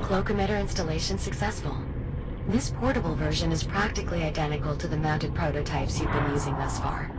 Cloak emitter installation successful. This portable version is practically identical to the mounted prototypes you've been using thus far.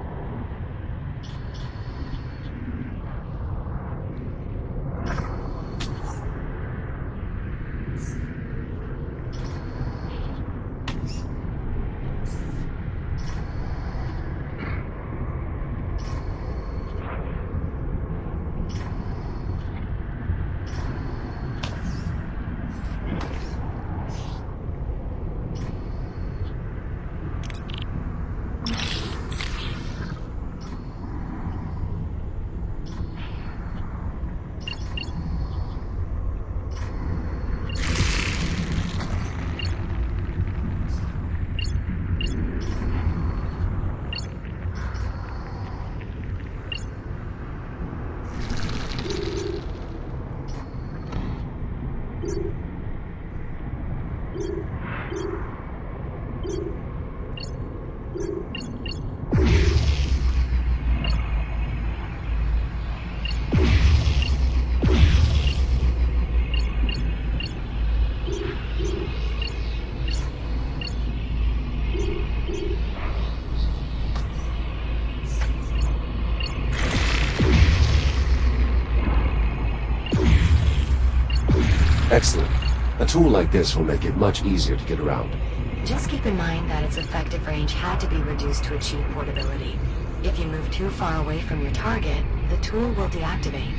Excellent. A tool like this will make it much easier to get around. Just keep in mind that its effective range had to be reduced to achieve portability. If you move too far away from your target, the tool will deactivate.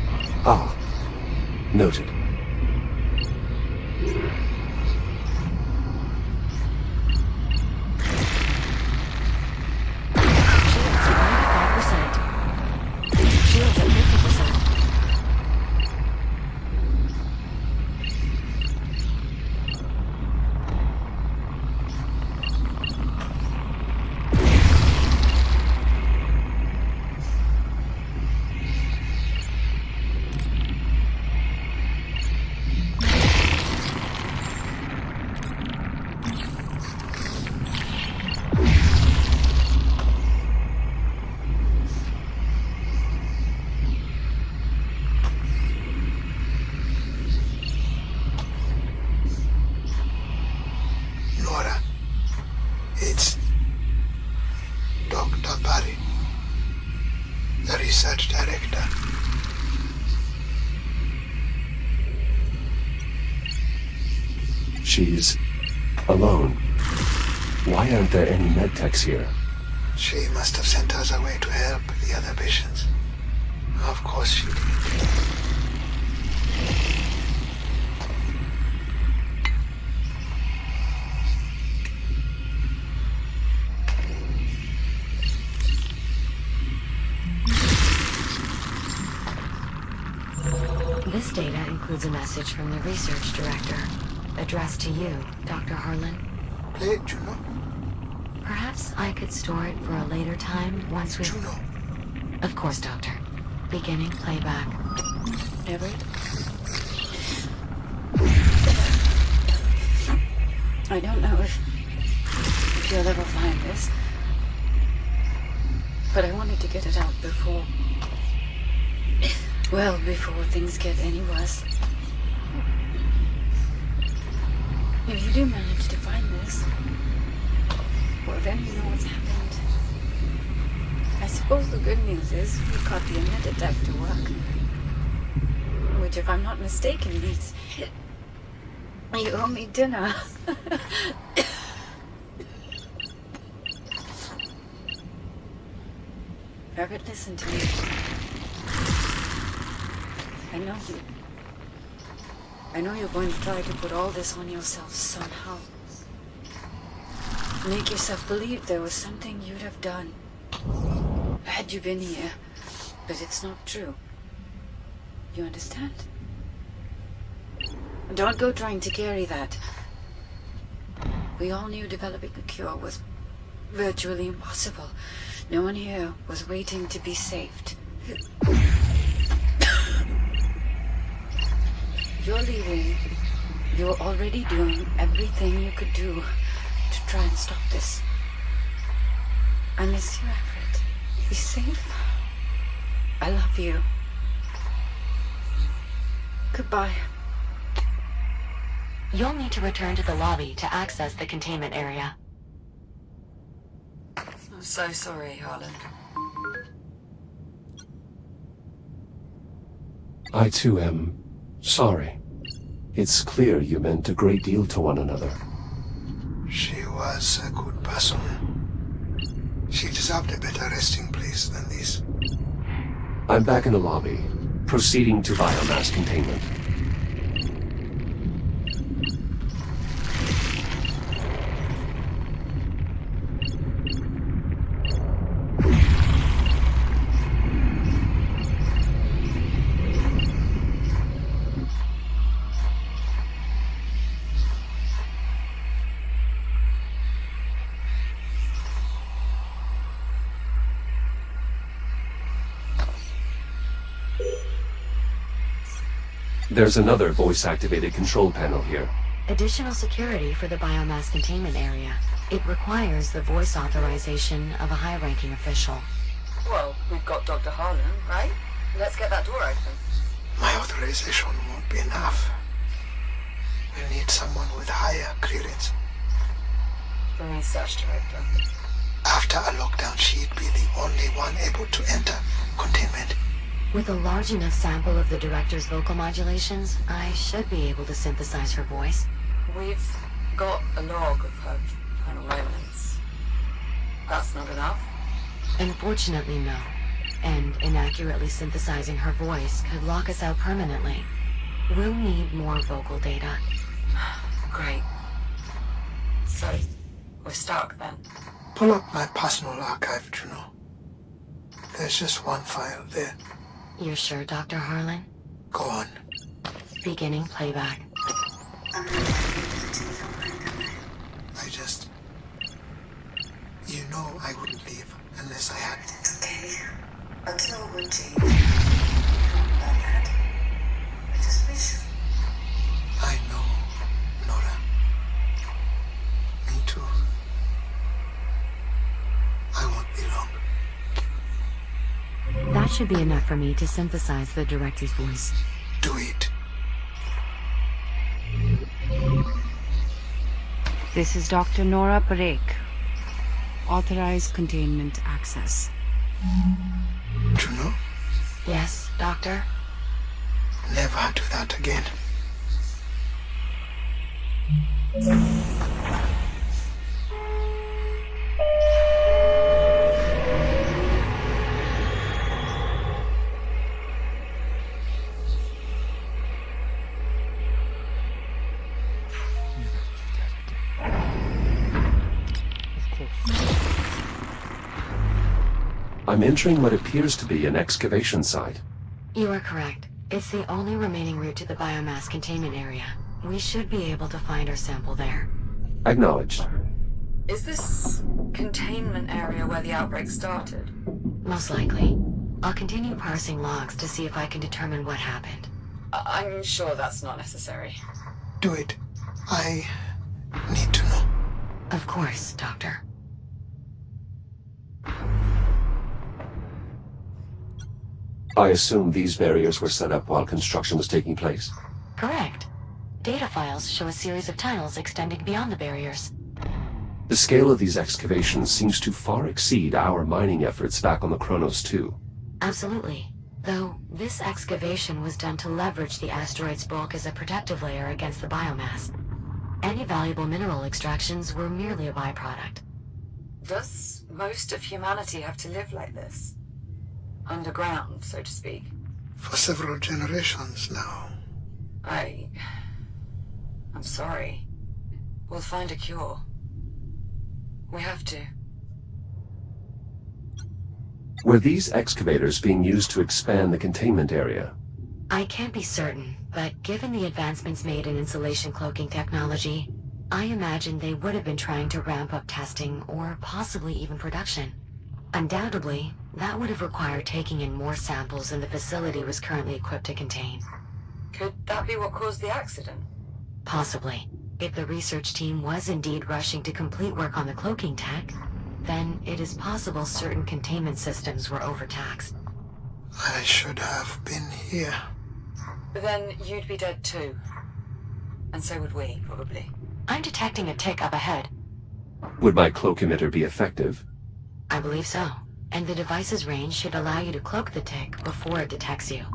Ah. Noted. Shields at 50%. Research Director. She's alone. Why aren't there any medtechs here? She must have sent us away to help the other patients. Of course she did. This data includes a message from the research director, addressed to you, Dr. Harlan. Play it, Juno. Perhaps I could store it for a later time once we... Juno. Of course, Doctor. Beginning playback. Everett? I don't know if you'll ever find this, but I wanted to get it out before... Well, before things get any worse. If you do manage to find this, well, then you know what's happened. I suppose the good news is we caught the emitter deck to work. Which, if I'm not mistaken, means... You owe me dinner. Rabbit, listen to me. I know you're going to try to put all this on yourself somehow. Make yourself believe there was something you'd have done had you been here. But it's not true. You understand? Don't go trying to carry that. We all knew developing a cure was virtually impossible. No one here was waiting to be saved. You're leaving. You're already doing everything you could do to try and stop this. I miss you, Everett. Be safe. I love you. Goodbye. You'll need to return to the lobby to access the containment area. I'm so sorry, Harlan. I too am sorry. It's clear you meant a great deal to one another. She was a good person. She deserved a better resting place than this. I'm back in the lobby, proceeding to biomass containment. There's another voice-activated control panel here. Additional security for the biomass containment area. It requires the voice authorization of a high-ranking official. Well, we've got Dr. Harlan, right? Let's get that door open. My authorization won't be enough. We'll need someone with higher clearance. The research director. After a lockdown, she'd be the only one able to enter containment. With a large enough sample of the director's vocal modulations, I should be able to synthesize her voice. We've got a log of her final moments. That's not enough? Unfortunately, no. And inaccurately synthesizing her voice could lock us out permanently. We'll need more vocal data. Great. So, we're stuck then? Pull up my personal archive, Juno. There's just one file there. You're sure, Dr. Harlan? Go on. Beginning playback. I just... You know I wouldn't leave unless I had... Okay, but no one change. From that, I just wish. I know, Nora. Me too. I won't be long. That should be enough for me to synthesize the director's voice. Do it. This is Dr. Nora Parekh. Authorized containment access. Juno, Yes, Doctor? never do that again. I'm entering what appears to be an excavation site. You are correct. It's the only remaining route to the biomass containment area. We should be able to find our sample there. Acknowledged. Is this containment area where the outbreak started? Most likely. I'll continue parsing logs to see if I can determine what happened. I'm sure that's not necessary. Do it. I need to know. Of course, Doctor. I assume these barriers were set up while construction was taking place. Correct. Data files show a series of tunnels extending beyond the barriers. The scale of these excavations seems to far exceed our mining efforts back on the Kronos 2. Absolutely. Though, this excavation was done to leverage the asteroid's bulk as a protective layer against the biomass. Any valuable mineral extractions were merely a byproduct. Does most of humanity have to live like this? Underground, so to speak? For several generations now. I'm sorry. We'll find a cure. We have to. Were these excavators being used to expand the containment area? I can't be certain, but given the advancements made in insulation cloaking technology, I imagine they would have been trying to ramp up testing or possibly even production. Undoubtedly, that would have required taking in more samples than the facility was currently equipped to contain. Could that be what caused the accident? Possibly. If the research team was indeed rushing to complete work on the cloaking tech, then it is possible certain containment systems were overtaxed. I should have been here. But then you'd be dead too. And so would we, probably. I'm detecting a tick up ahead. Would my cloak emitter be effective? I believe so. And the device's range should allow you to cloak the tick before it detects you.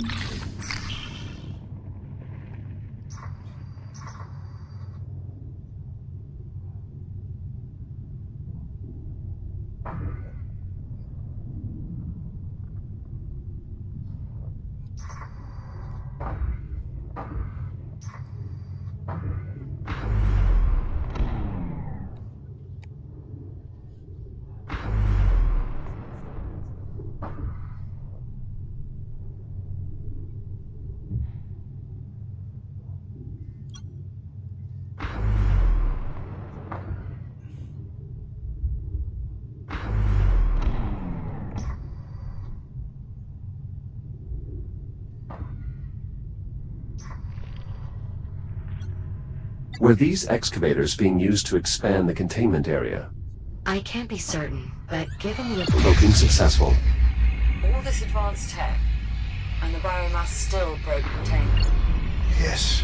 Were these excavators being used to expand the containment area? I can't be certain, but given the... Cloaking successful. All this advanced tech, and the biomass still broke containment. Yes.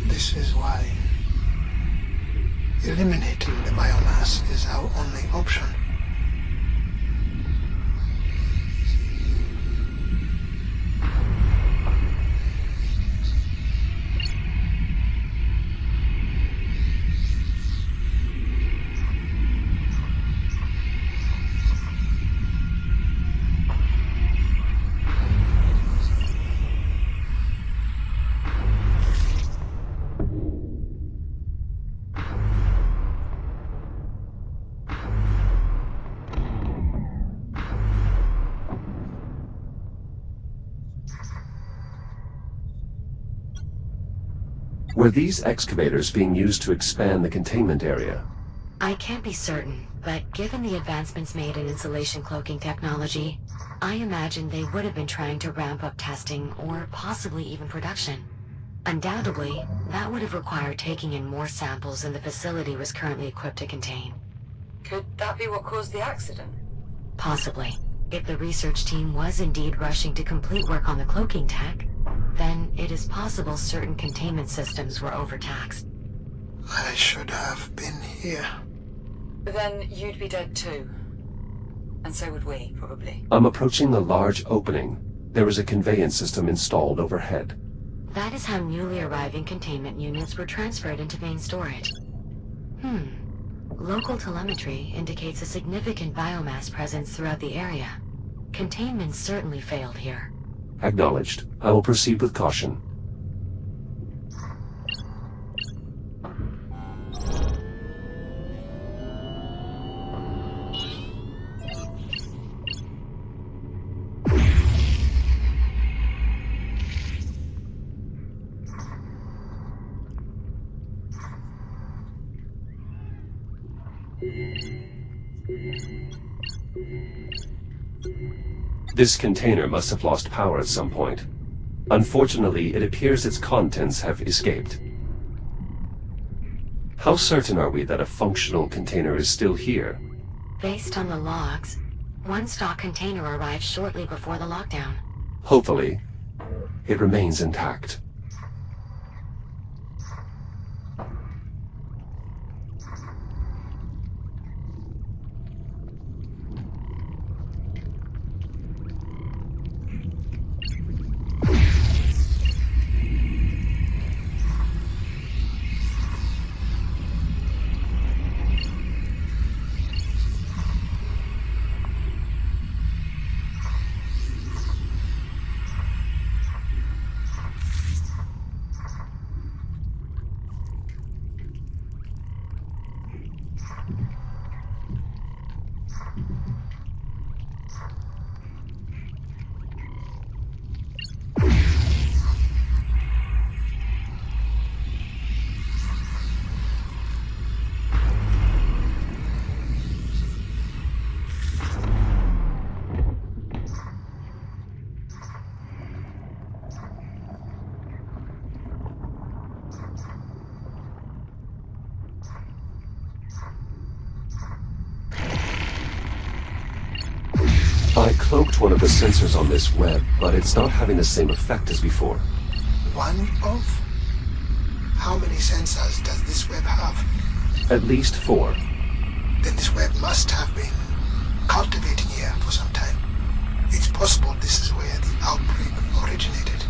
This is why eliminating the biomass is our only option. Were these excavators being used to expand the containment area? I can't be certain, but given the advancements made in insulation cloaking technology, I imagine they would have been trying to ramp up testing or possibly even production. Undoubtedly, that would have required taking in more samples than the facility was currently equipped to contain. Could that be what caused the accident? Possibly. If the research team was indeed rushing to complete work on the cloaking tech, then it is possible certain containment systems were overtaxed. I should have been here. But then you'd be dead too. And so would we, probably. I'm approaching a large opening. There is a conveyance system installed overhead. That is how newly arriving containment units were transferred into main storage. Local telemetry indicates a significant biomass presence throughout the area. Containment certainly failed here. Acknowledged. I will proceed with caution. This container must have lost power at some point. Unfortunately, it appears its contents have escaped. How certain are we that a functional container is still here? Based on the logs, one stock container arrived shortly before the lockdown. Hopefully, it remains intact. cloaked one of the sensors on this web, but it's not having the same effect as before. One of? How many sensors does this web have? At least 4. Then this web must have been cultivating here for some time. It's possible this is where the outbreak originated.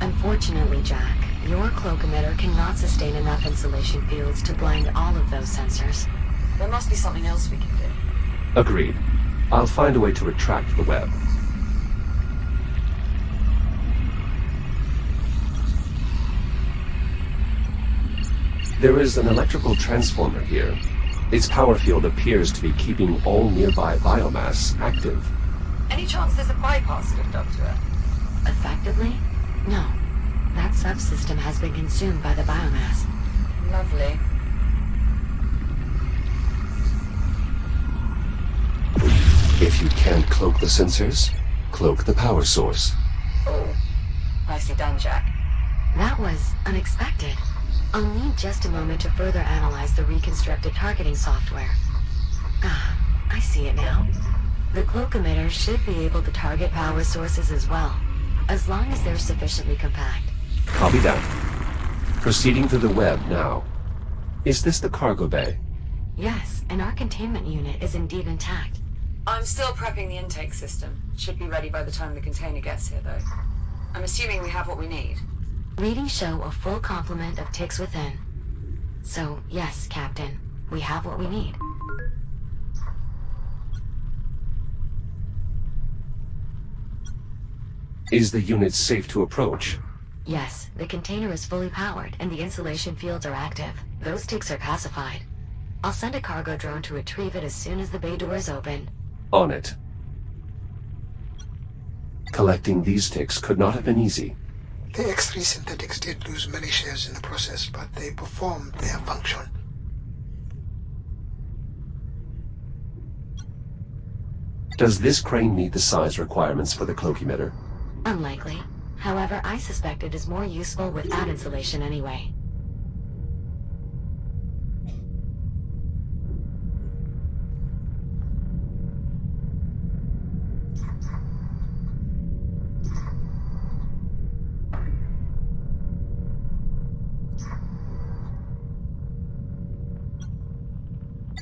Unfortunately, Jack, your cloak emitter cannot sustain enough insulation fields to blind all of those sensors. There must be something else we can do. Agreed. I'll find a way to retract the web. There is an electrical transformer here. Its power field appears to be keeping all nearby biomass active. Any chance there's a bypass hooked up to it? Effectively? No. That subsystem has been consumed by the biomass. Lovely. If you can't cloak the sensors, cloak the power source. Oh, nicely done, Jack. That was unexpected. I'll need just a moment to further analyze the reconstructed targeting software. Ah, I see it now. The cloak emitter should be able to target power sources as well, as long as they're sufficiently compact. Copy that. Proceeding through the web now. Is this the cargo bay? Yes, and our containment unit is indeed intact. I'm still prepping the intake system. Should be ready by the time the container gets here, though. I'm assuming we have what we need. Readings show a full complement of ticks within. So, yes, Captain, we have what we need. Is the unit safe to approach? Yes, the container is fully powered and the insulation fields are active. Those ticks are pacified. I'll send a cargo drone to retrieve it as soon as the bay doors open. On it. Collecting these ticks could not have been easy. The X3 synthetics did lose many shares in the process, but they performed their function. Does this crane meet the size requirements for the cloak emitter? Unlikely. However, I suspect it is more useful without insulation anyway.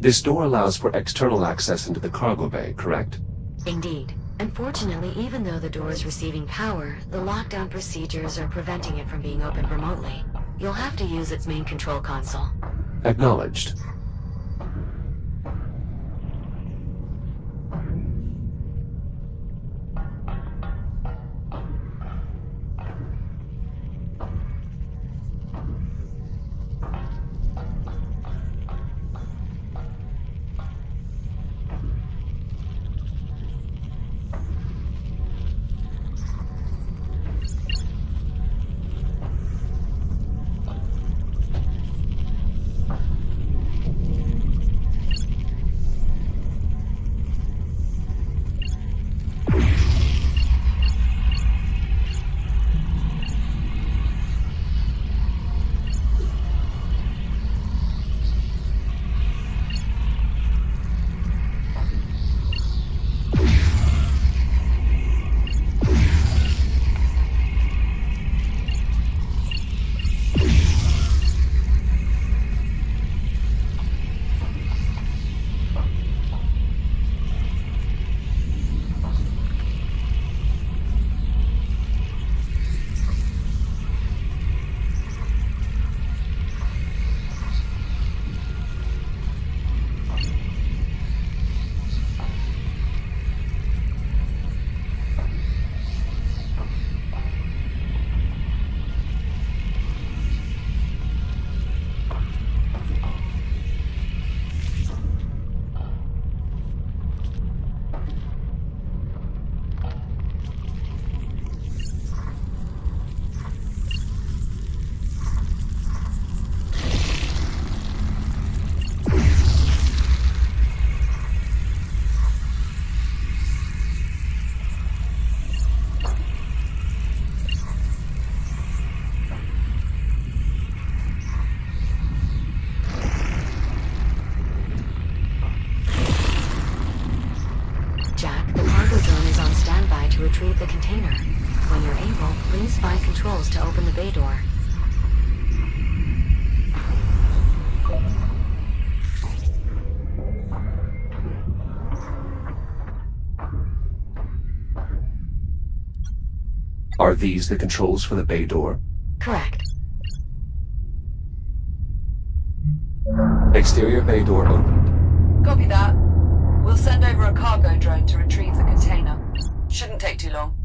This door allows for external access into the cargo bay, correct? Indeed. Unfortunately, even though the door is receiving power, the lockdown procedures are preventing it from being opened remotely. You'll have to use its main control console. Acknowledged. open the bay door. Are these the controls for the bay door? Correct. Exterior bay door opened. Copy that. We'll send over a cargo drone to retrieve the container. Shouldn't take too long.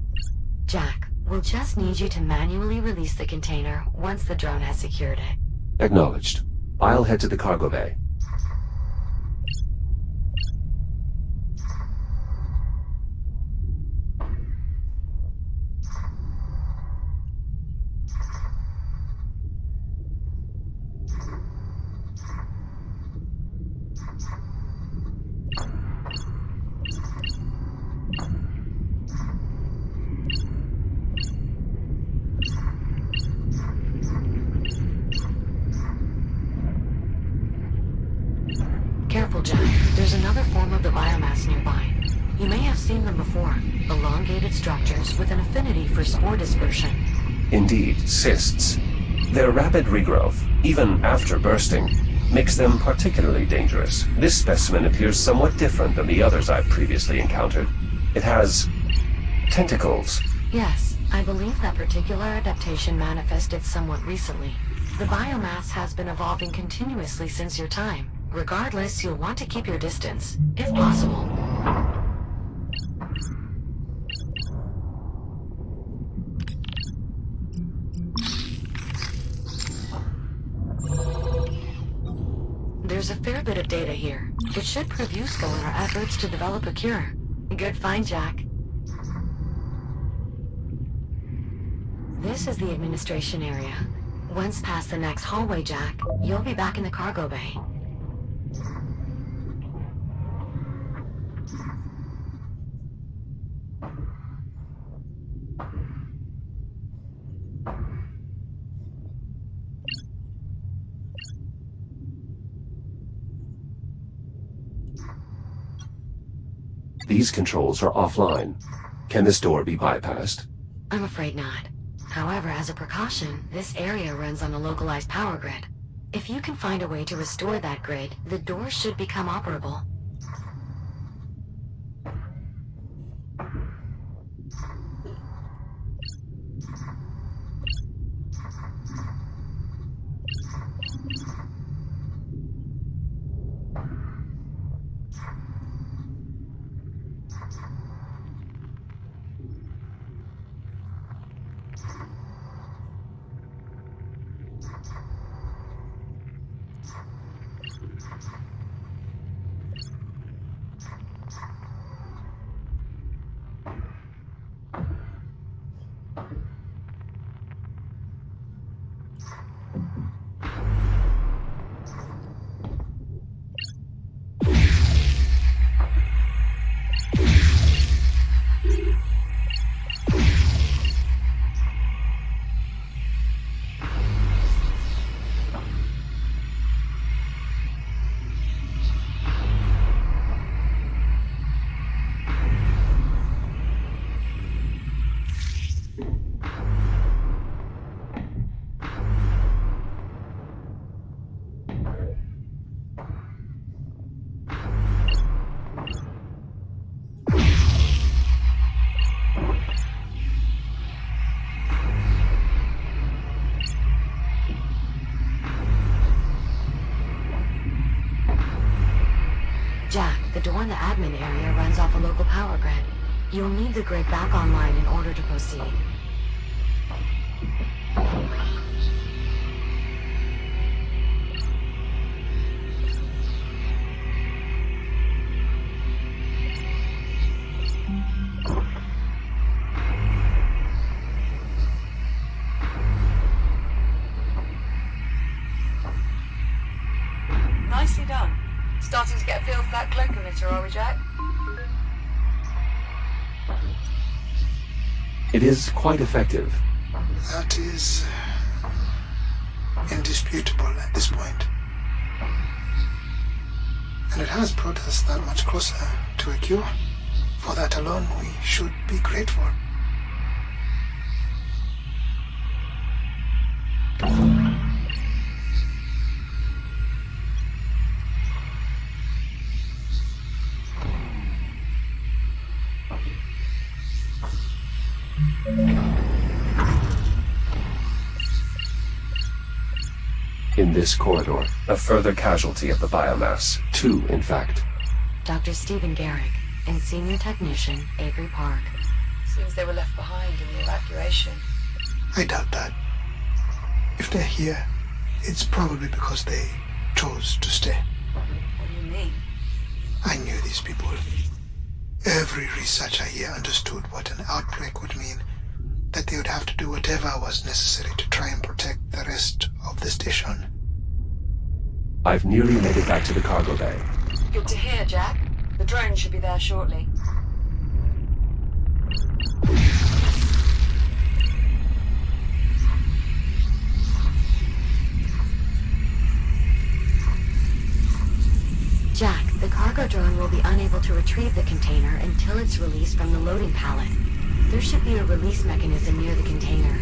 Jack, we'll just need you to manually release the container once the drone has secured it. Acknowledged. I'll head to the cargo bay. Careful, Jack. There's another form of the biomass nearby. You may have seen them before. Elongated structures with an affinity for spore dispersion. Indeed, cysts. Their rapid regrowth, even after bursting, makes them particularly dangerous. This specimen appears somewhat different than the others I've previously encountered. It has tentacles. Yes, I believe that particular adaptation manifested somewhat recently. The biomass has been evolving continuously since your time. Regardless, you'll want to keep your distance, if possible. There's a fair bit of data here. It should prove useful in our efforts to develop a cure. Good find, Jack. This is the administration area. Once past the next hallway, Jack, you'll be back in the cargo bay. These controls are offline. Can this door be bypassed? I'm afraid not. However, as a precaution, this area runs on a localized power grid. If you can find a way to restore that grid, the door should become operable. Jack, the door in the admin area runs off a local power grid. You'll need the grid back online in order to proceed. Nicely done. Starting to get a feel for that cloak emitter, are we, Jack? It is quite effective. That is indisputable at this point. And it has brought us that much closer to a cure. For that alone, we should be grateful. In this corridor, a further casualty of the biomass. 2, in fact. Dr. Stephen Garrick and Senior Technician Avery Park. Seems they were left behind in the evacuation. I doubt that. If they're here, it's probably because they chose to stay. What do you mean? I knew these people. Every researcher here understood what an outbreak would mean, that they would have to do whatever was necessary to try and protect the rest of the station. I've nearly made it back to the cargo bay. Good to hear, Jack. The drone should be there shortly. Jack, the cargo drone will be unable to retrieve the container until it's released from the loading pallet. There should be a release mechanism near the container.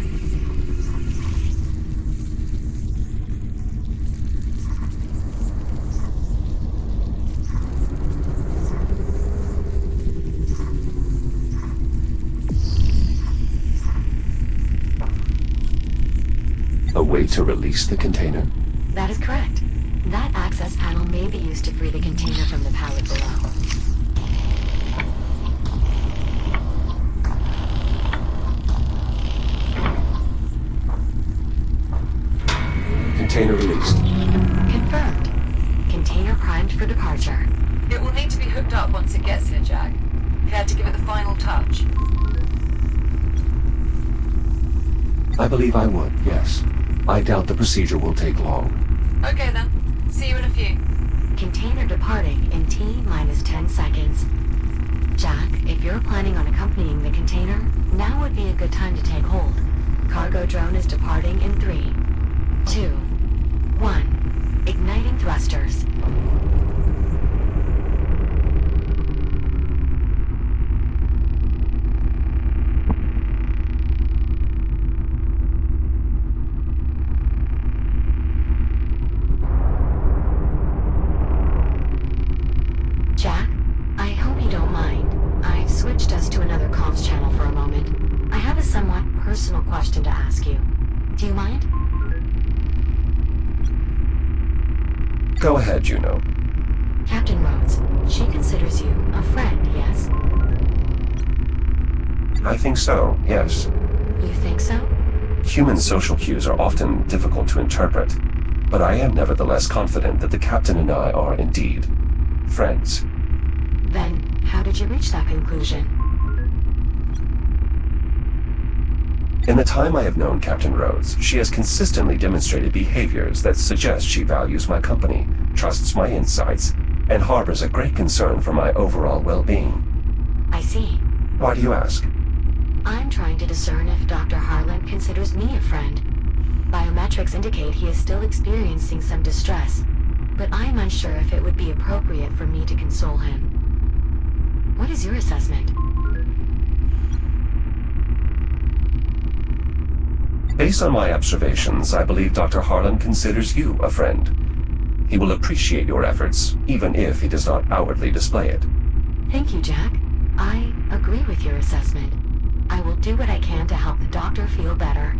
A way to release the container? That is correct. That access panel may be used to free the container from the pallet below. Container released. Confirmed. Container primed for departure. It will need to be hooked up once it gets here, Jack. Care to give it the final touch? I believe I would, yes. I doubt the procedure will take long. Okay then. See you in a few. Container departing in T-minus 10 seconds. Jack, if you're planning on accompanying the container, now would be a good time to take hold. Cargo drone is departing in 3, 2, 1. Igniting thrusters. Jack, I hope you don't mind. I've switched us to another comms channel for a moment. I have a somewhat personal question to ask you. Do you mind? Go ahead, Juno. Captain Rhodes, she considers you a friend, yes? I think so, yes. You think so? Human social cues are often difficult to interpret, but I am nevertheless confident that the captain and I are indeed friends. Then, how did you reach that conclusion? In the time I have known Captain Rhodes, she has consistently demonstrated behaviors that suggest she values my company, trusts my insights, and harbors a great concern for my overall well-being. I see. Why do you ask? I'm trying to discern if Dr. Harlan considers me a friend. Biometrics indicate he is still experiencing some distress, but I'm unsure if it would be appropriate for me to console him. What is your assessment? Based on my observations, I believe Dr. Harlan considers you a friend. He will appreciate your efforts, even if he does not outwardly display it. Thank you, Jack. I agree with your assessment. I will do what I can to help the doctor feel better.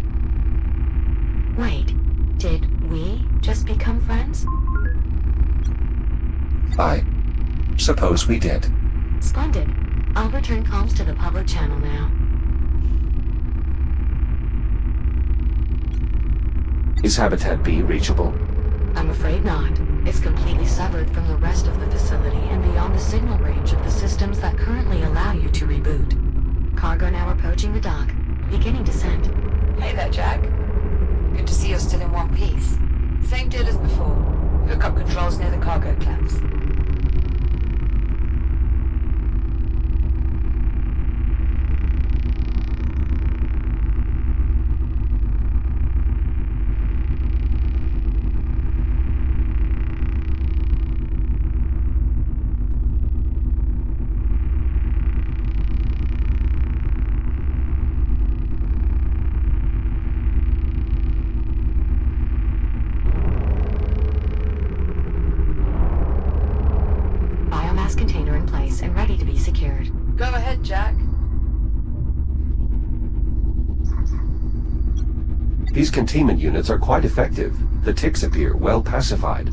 Wait, did we just become friends? I suppose we did. Splendid. I'll return comms to the public channel now. Is Habitat B reachable? I'm afraid not. It's completely severed from the rest of the facility and beyond the signal range of the systems that currently allow you to reboot. Cargo now approaching the dock, beginning descent. Hey there, Jack. Good to see you're still in one piece. Same deal as before. Hookup controls near the cargo clamps. These containment units are quite effective. The ticks appear well pacified.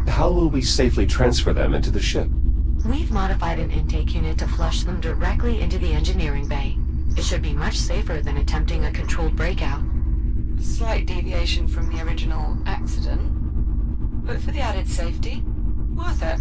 How will we safely transfer them into the ship? We've modified an intake unit to flush them directly into the engineering bay. It should be much safer than attempting a controlled breakout. Slight deviation from the original accident, but for the added safety, worth it.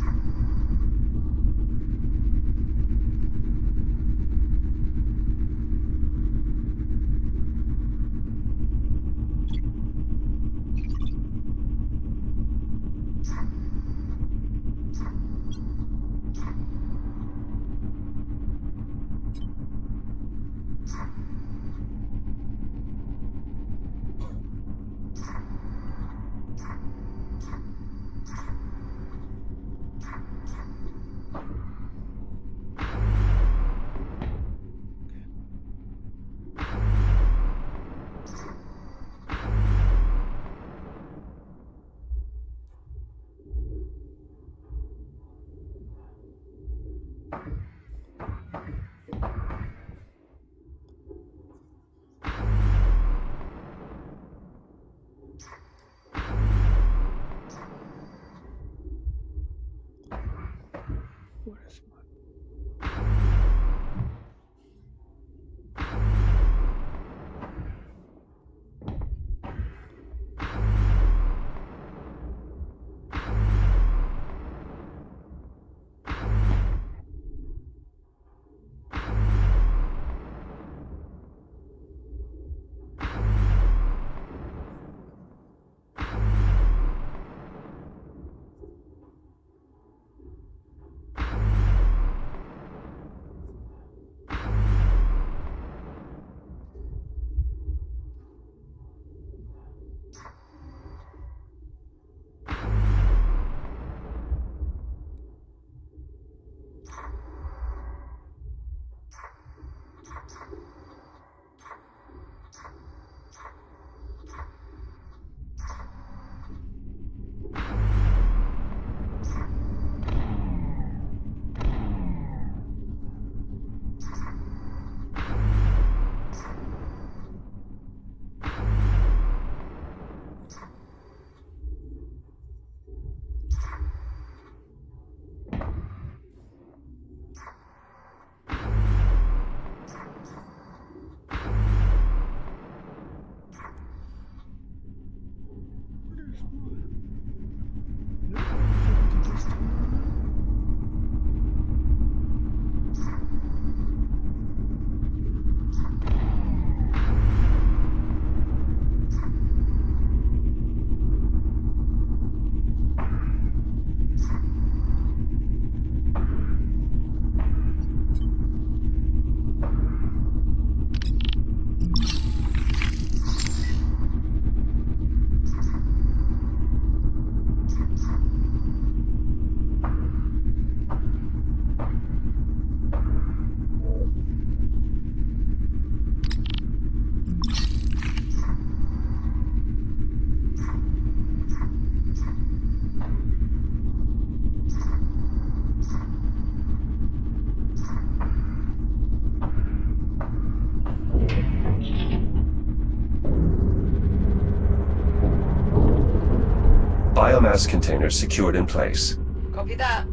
Biomass containers secured in place. Copy that.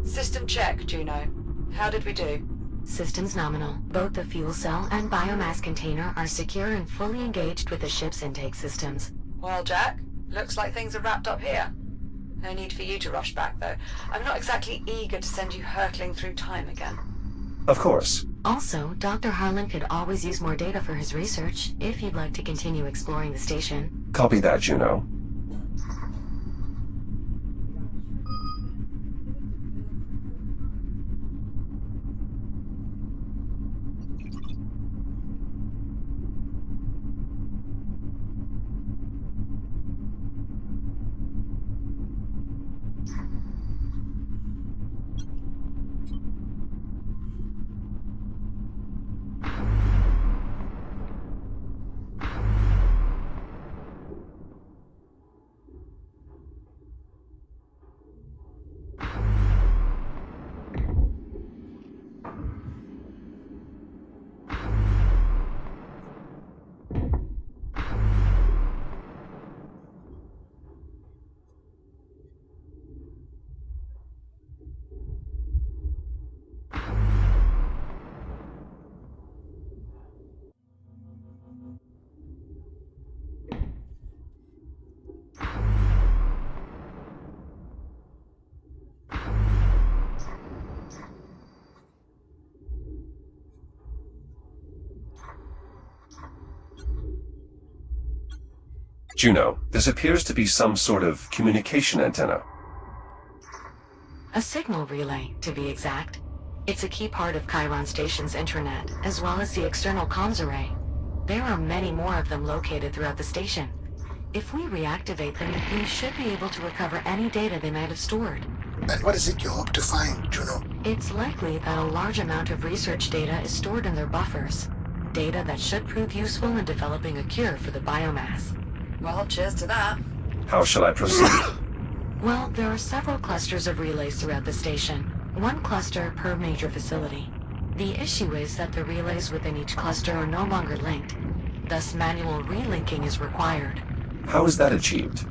System check, Juno. How did we do? Systems nominal. Both the fuel cell and biomass container are secure and fully engaged with the ship's intake systems. Well, Jack, looks like things are wrapped up here. No need for you to rush back, though. I'm not exactly eager to send you hurtling through time again. Of course. Also, Dr. Harlan could always use more data for his research, if you'd like to continue exploring the station. Copy that, Juno. Juno, this appears to be some sort of communication antenna. A signal relay, to be exact. It's a key part of Chiron Station's intranet, as well as the external comms array. There are many more of them located throughout the station. If we reactivate them, we should be able to recover any data they might have stored. And what is it you hope to find, Juno? It's likely that a large amount of research data is stored in their buffers. Data that should prove useful in developing a cure for the biomass. Well, cheers to that. How shall I proceed? Well, there are several clusters of relays throughout the station. One cluster per major facility. The issue is that the relays within each cluster are no longer linked. Thus, manual relinking is required. How is that achieved?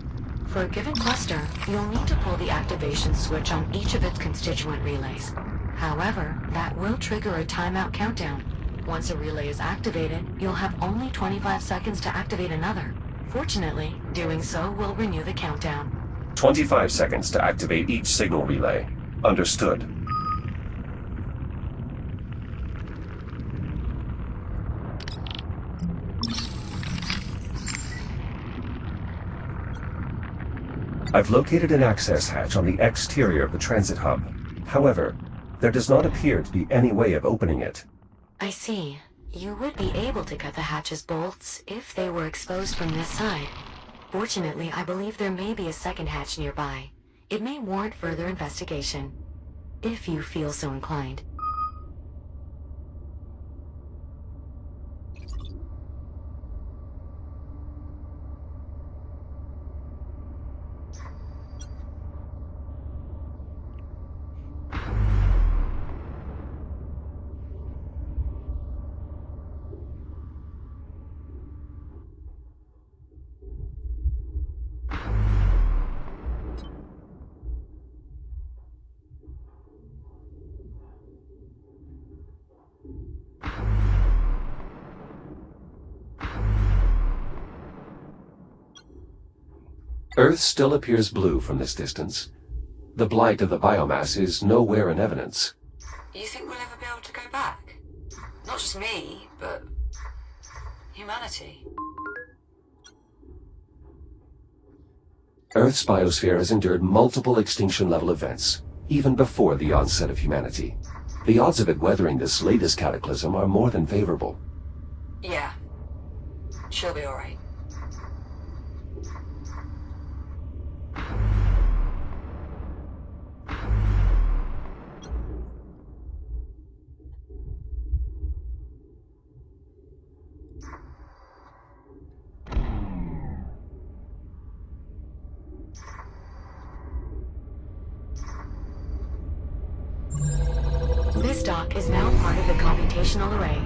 For a given cluster, you'll need to pull the activation switch on each of its constituent relays. However, that will trigger a timeout countdown. Once a relay is activated, you'll have only 25 seconds to activate another. Fortunately, doing so will renew the countdown. 25 seconds to activate each signal relay. Understood. I've located an access hatch on the exterior of the transit hub. However, there does not appear to be any way of opening it. I see. You would be able to cut the hatch's bolts if they were exposed from this side. Fortunately, I believe there may be a second hatch nearby. It may warrant further investigation, if you feel so inclined. Earth still appears blue from this distance. The blight of the biomass is nowhere in evidence. You think we'll ever be able to go back? Not just me, but humanity. Earth's biosphere has endured multiple extinction-level events, even before the onset of humanity. The odds of it weathering this latest cataclysm are more than favorable. Yeah. She'll be alright. This dock is now part of the computational array.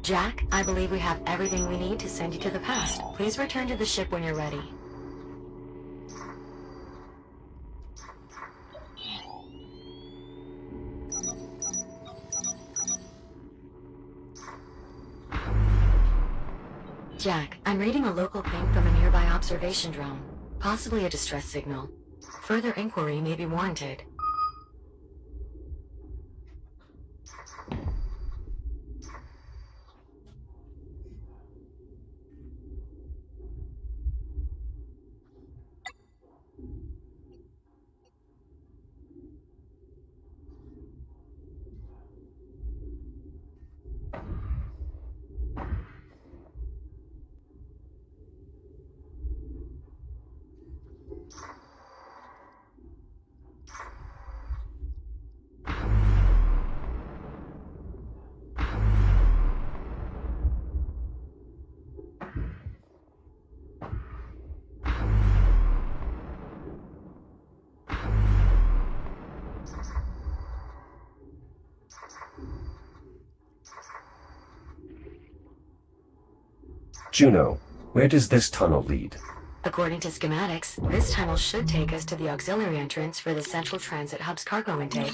Jack, I believe we have everything we need to send you to the past. Please return to the ship when you're ready. Jack, I'm reading a local ping from a nearby observation drone. Possibly a distress signal. Further inquiry may be warranted. Juno, where does this tunnel lead? According to schematics, this tunnel should take us to the auxiliary entrance for the Central Transit Hub's cargo intake.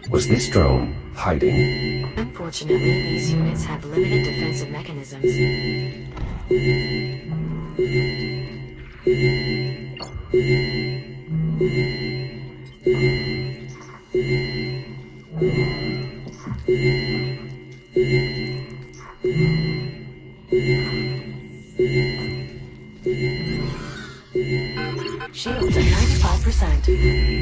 Was this drone hiding? Unfortunately, these units have limited defensive mechanisms. Shields at 95%.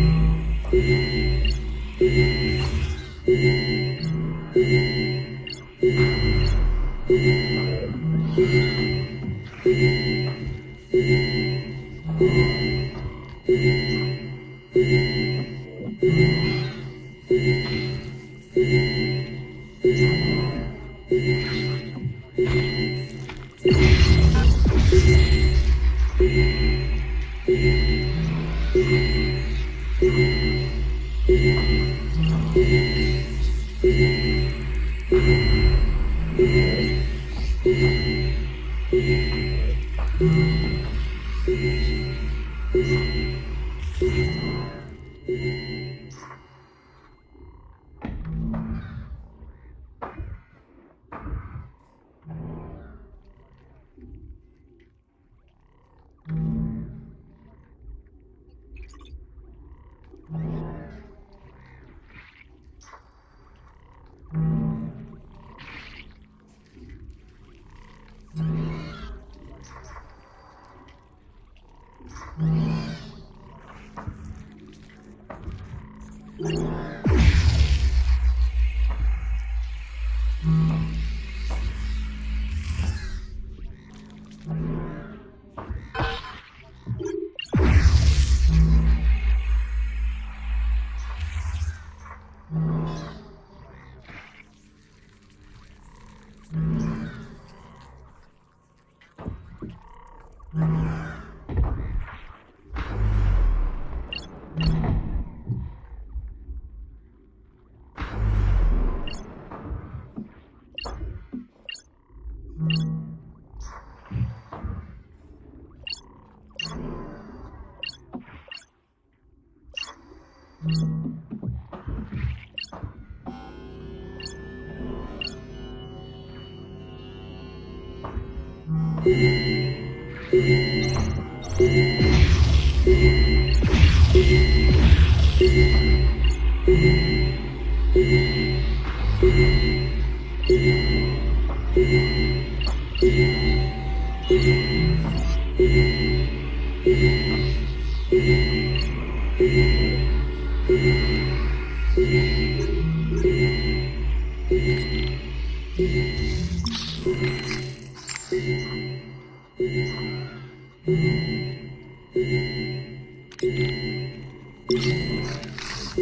We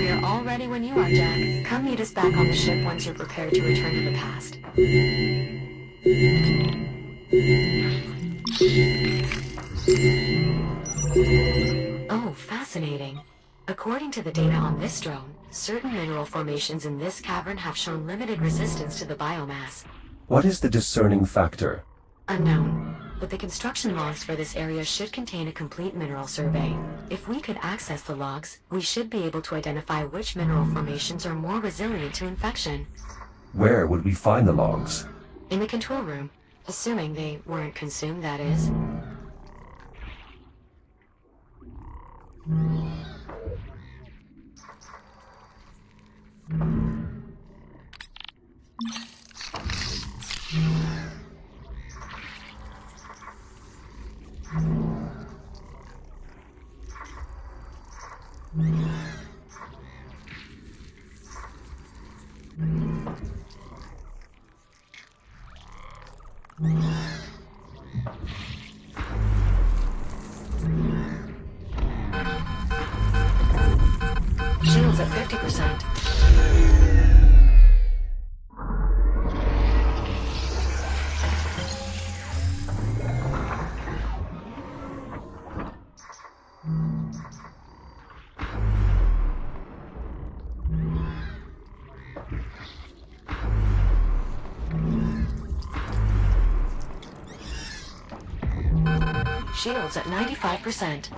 are all ready when you are, Jack. Come meet us back on the ship once you're prepared to return to the past. Oh, fascinating. According to the data on this drone, certain mineral formations in this cavern have shown limited resistance to the biomass. What is the discerning factor? Unknown. But the construction logs for this area should contain a complete mineral survey. If we could access the logs, we should be able to identify which mineral formations are more resilient to infection. Where would we find the logs? In the control room. Assuming they weren't consumed, that is. Shields at 50%. Shields at 95%.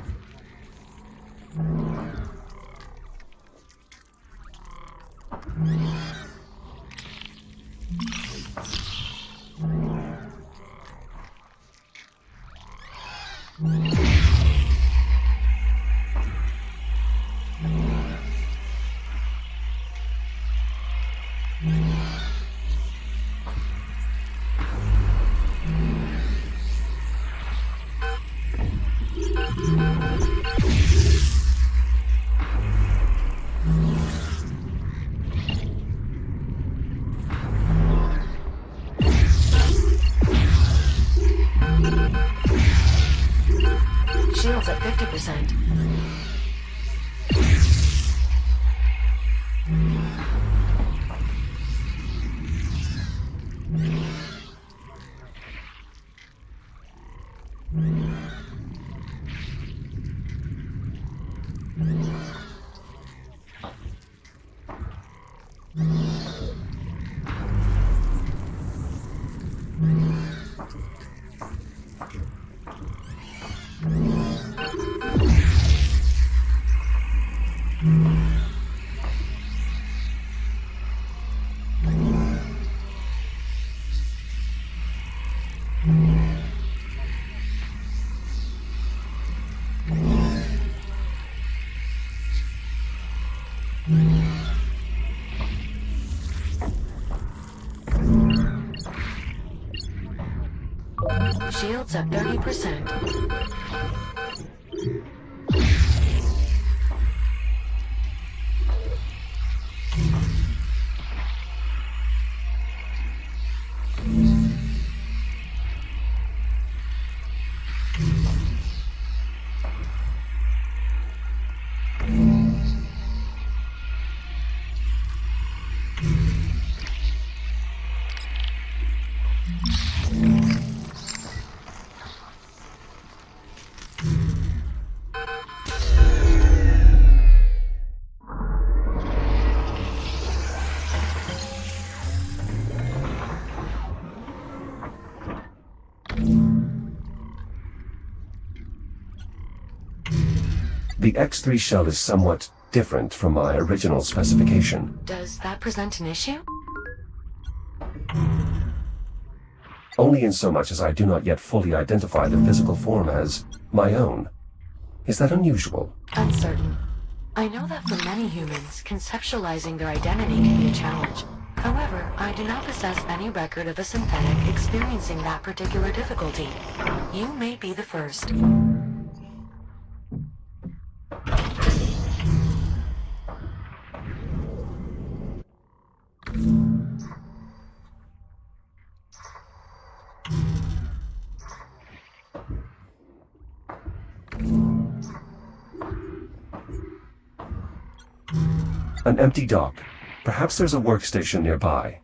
Shields at 50%. Shields at 30%. The X3 shell is somewhat different from my original specification. Does that present an issue? Only in so much as I do not yet fully identify the physical form as my own. Is that unusual? Uncertain. I know that for many humans, conceptualizing their identity can be a challenge. However, I do not possess any record of a synthetic experiencing that particular difficulty. You may be the first. An empty dock. Perhaps there's a workstation nearby.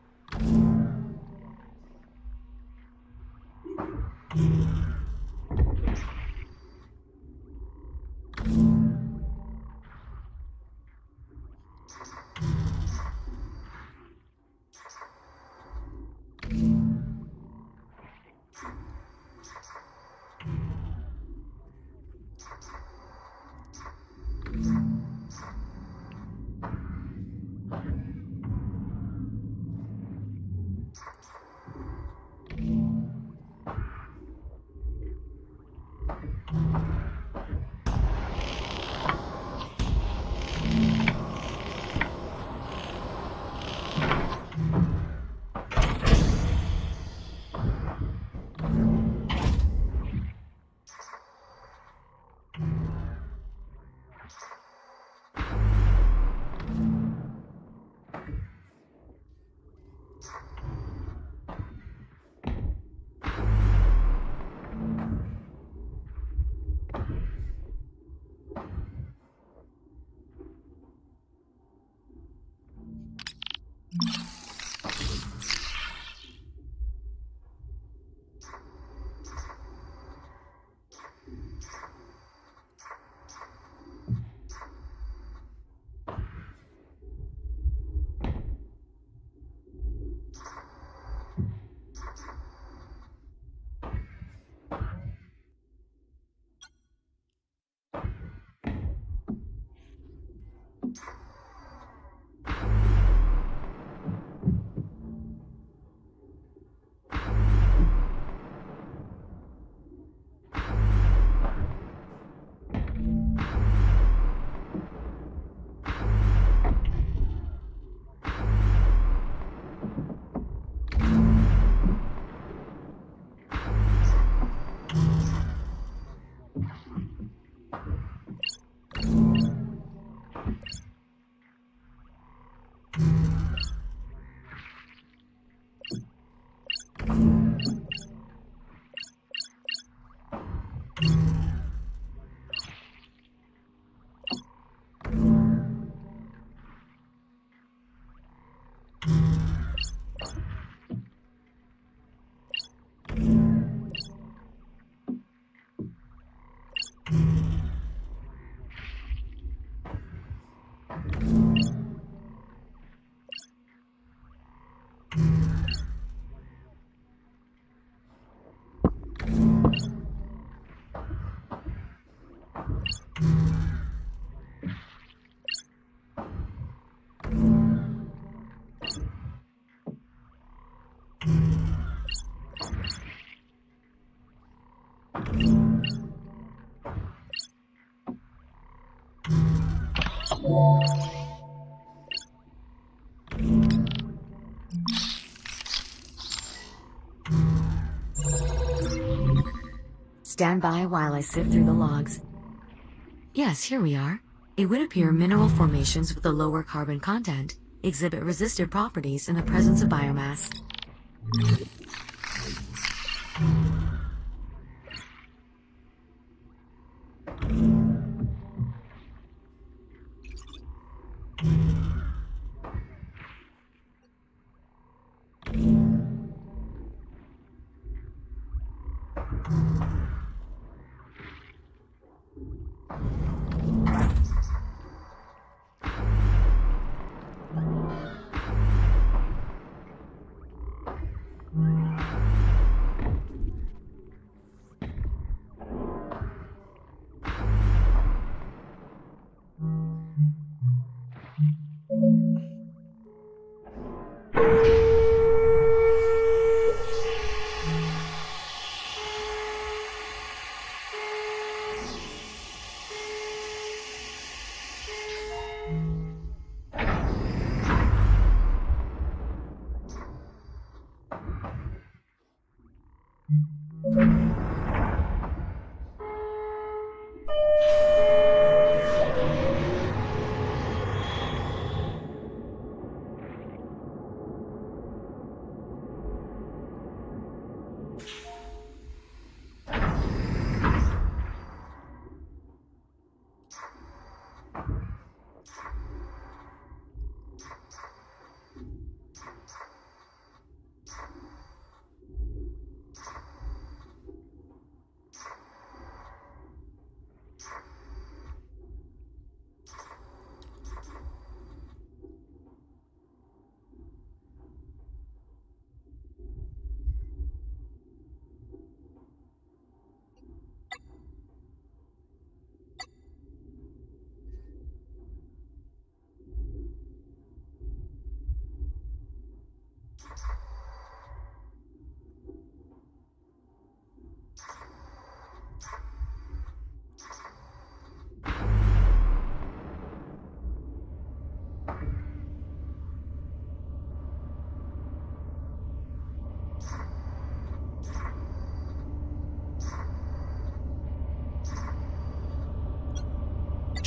Stand by while I sift through the logs. Yes, here we are. It would appear mineral formations with a lower carbon content exhibit resistive properties in the presence of biomass.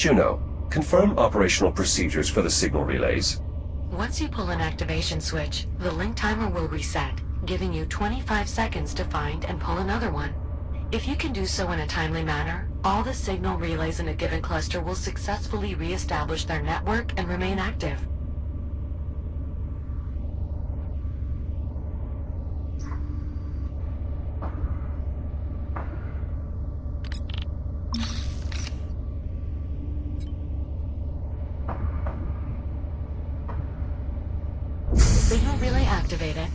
Juno, confirm operational procedures for the signal relays. Once you pull an activation switch, the link timer will reset, giving you 25 seconds to find and pull another one. If you can do so in a timely manner, all the signal relays in a given cluster will successfully re-establish their network and remain active. Signal relay activated.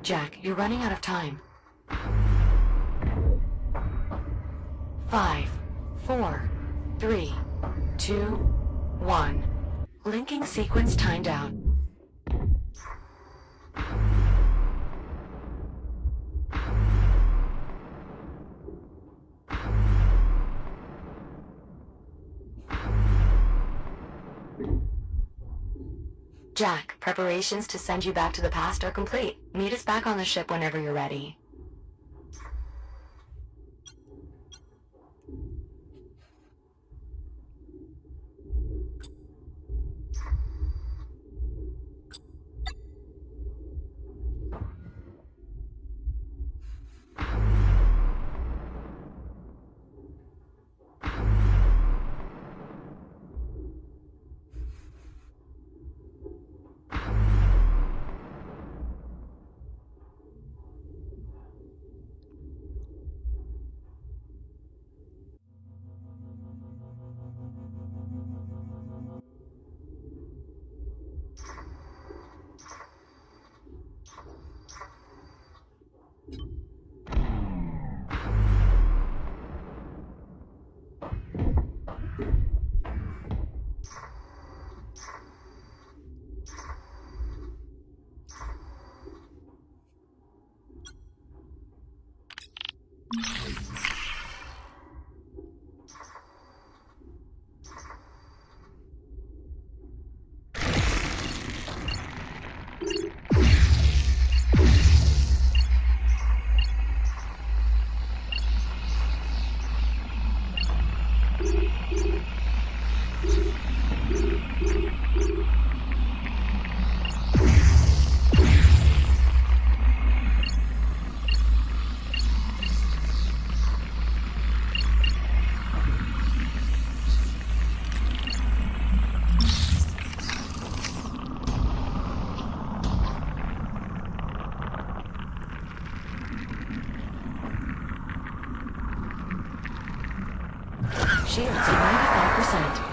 Jack, you're running out of time. 5, 4, 3, 2, 1. Linking sequence timed out. Jack, preparations to send you back to the past are complete. Meet us back on the ship whenever you're ready. Shields at 95%.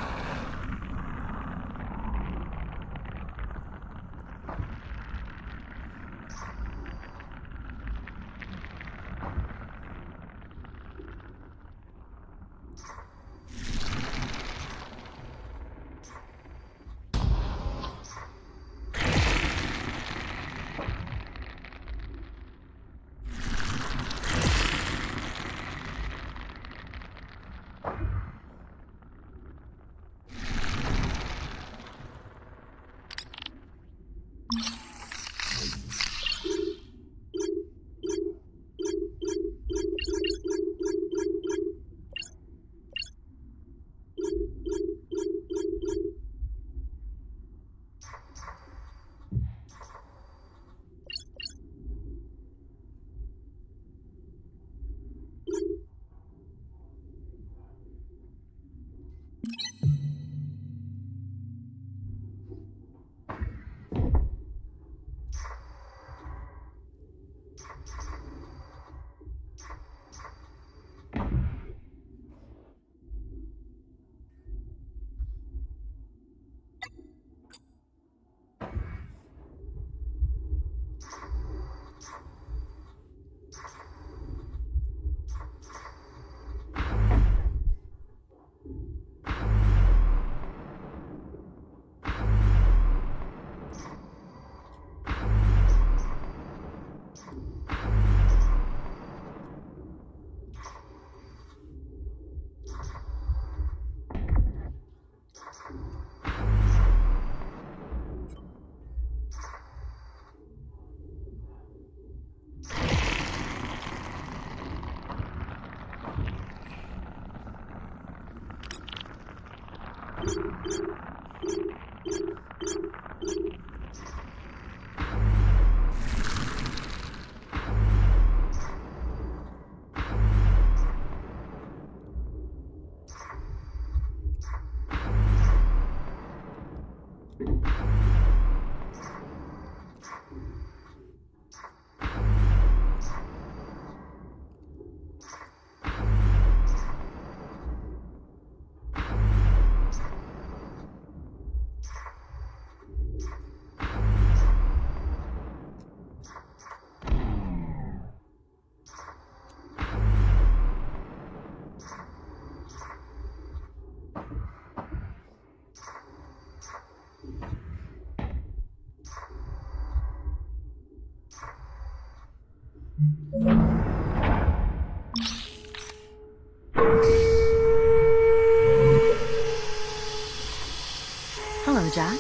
Hello, Jack.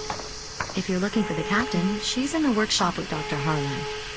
If you're looking for the captain, she's in the workshop with Dr. Harlan.